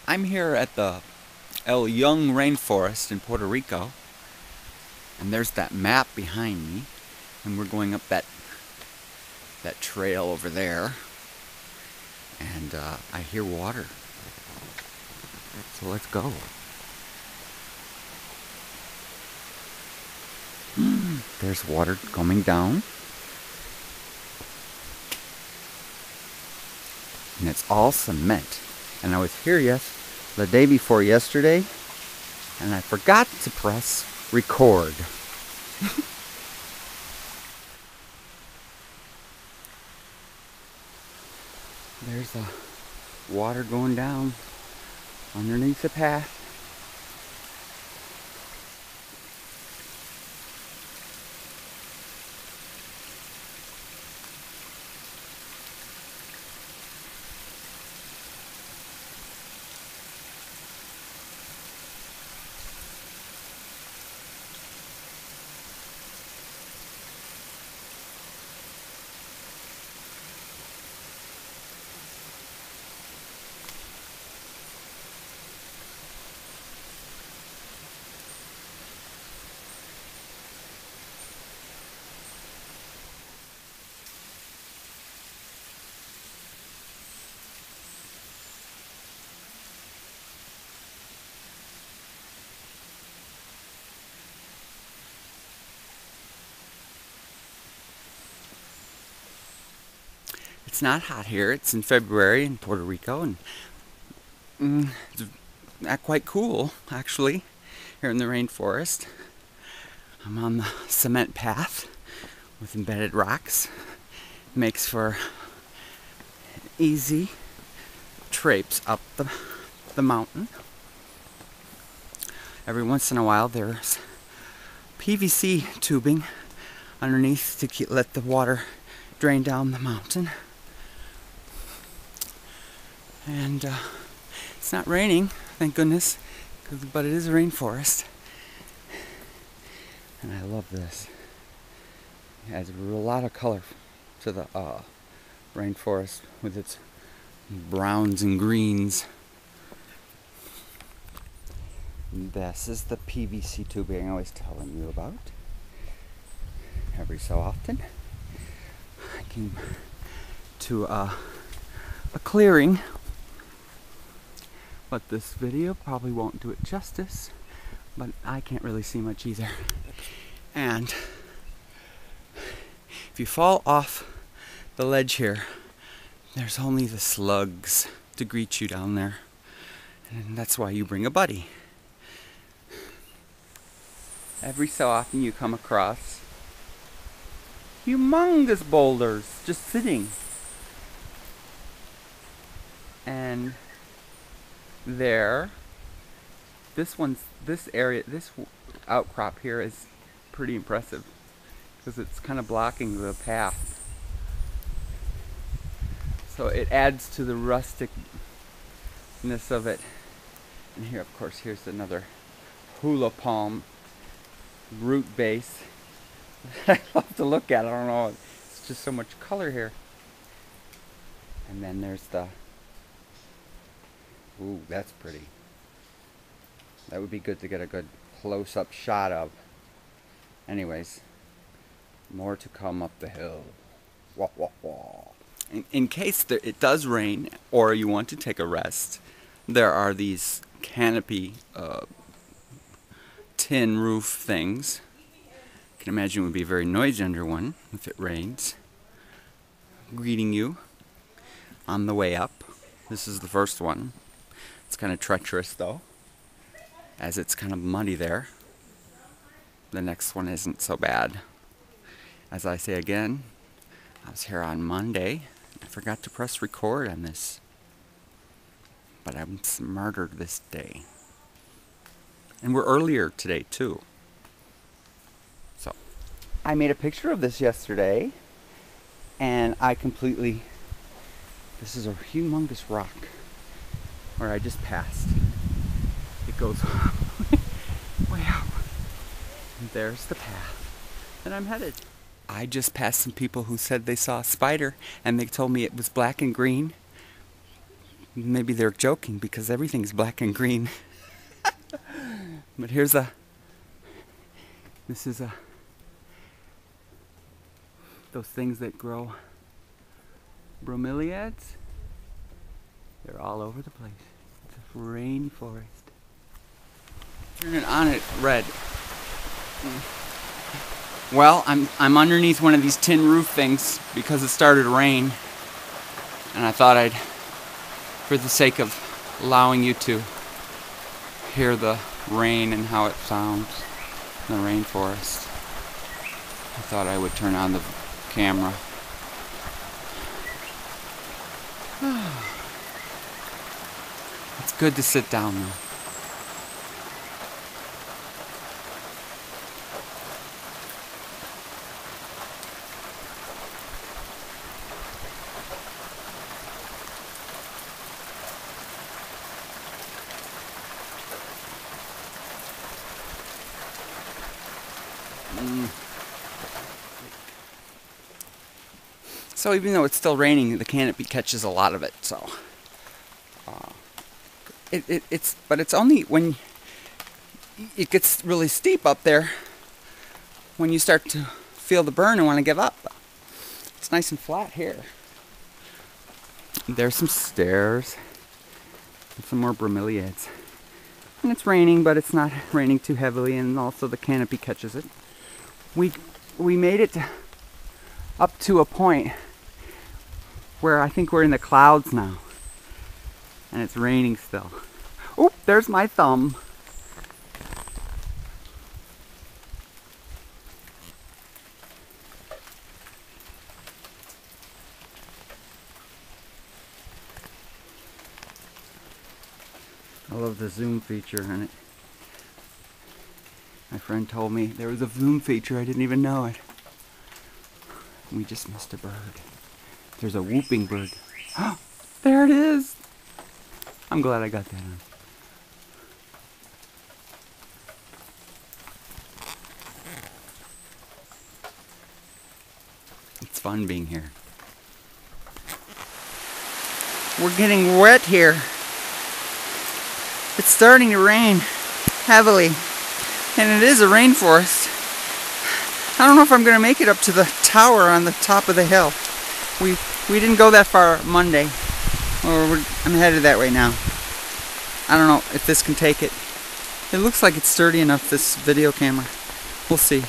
I'm here at the Yunque Rainforest in Puerto Rico, and there's that map behind me, and we're going up that trail over there, and I hear water, so let's go. There's water coming down, and it's all cement. And I was here the day before yesterday, and I forgot to press record. There's the water going down underneath the path. It's not hot here. It's in February in Puerto Rico, and it's not quite cool, actually, here in the rainforest. I'm on the cement path with embedded rocks. It makes for easy traipse up the mountain. Every once in a while there's PVC tubing underneath to let the water drain down the mountain. And it's not raining, thank goodness, but it is a rainforest. And I love this. It adds a lot of color to the rainforest with its browns and greens. And this is the PVC tubing I was telling you about. Every so often, I came to a clearing. But this video probably won't do it justice, but I can't really see much either. And if you fall off the ledge here, there's only the slugs to greet you down there. And that's why you bring a buddy. Every so often you come across humongous boulders just sitting. And this outcrop here is pretty impressive because it's kind of blocking the path, so it adds to the rusticness of it. And here, of course, here's another hula palm root base that I love to look at. I don't know, it's just so much color here. And then there's ooh, that's pretty. That would be good to get a good close-up shot of. Anyways, more to come up the hill. Wah, wah, wah. In case it does rain or you want to take a rest, there are these canopy tin roof things. I can imagine it would be very noisy under one if it rains. Greeting you on the way up. This is the first one. It's kind of treacherous though, as it's kind of muddy there. The next one isn't so bad. As I say again, I was here on Monday. I forgot to press record on this, but I'm smarter this day. And we're earlier today too. So I made a picture of this yesterday, and this is a humongous rock where I just passed. It goes way up. And there's the path that I'm headed. I just passed some people who said they saw a spider, and they told me it was black and green. Maybe they're joking because everything's black and green. But this is those things that grow bromeliads. They're all over the place. It's a rainforest. Turn it on, it's red. Well, I'm underneath one of these tin roof things because it started to rain, and I thought I'd, for the sake of allowing you to hear the rain and how it sounds in the rainforest, I thought I would turn on the camera. It's good to sit down though. So even though it's still raining, the canopy catches a lot of it. So but it's only when it gets really steep up there when you start to feel the burn and want to give up. It's nice and flat here. There's some stairs and some more bromeliads. And it's raining, but it's not raining too heavily, and also the canopy catches it. We made it up to a point where I think we're in the clouds now, and it's raining still. Oop, there's my thumb. I love the zoom feature on it. My friend told me there was a zoom feature, I didn't even know it. We just missed a bird. There's a whooping bird. Oh, there it is! I'm glad I got that on. It's fun being here. We're getting wet here. It's starting to rain heavily, and it is a rainforest. I don't know if I'm going to make it up to the tower on the top of the hill. We didn't go that far Monday. I'm headed that way now. I don't know if this can take it. It looks like it's sturdy enough, this video camera. We'll see.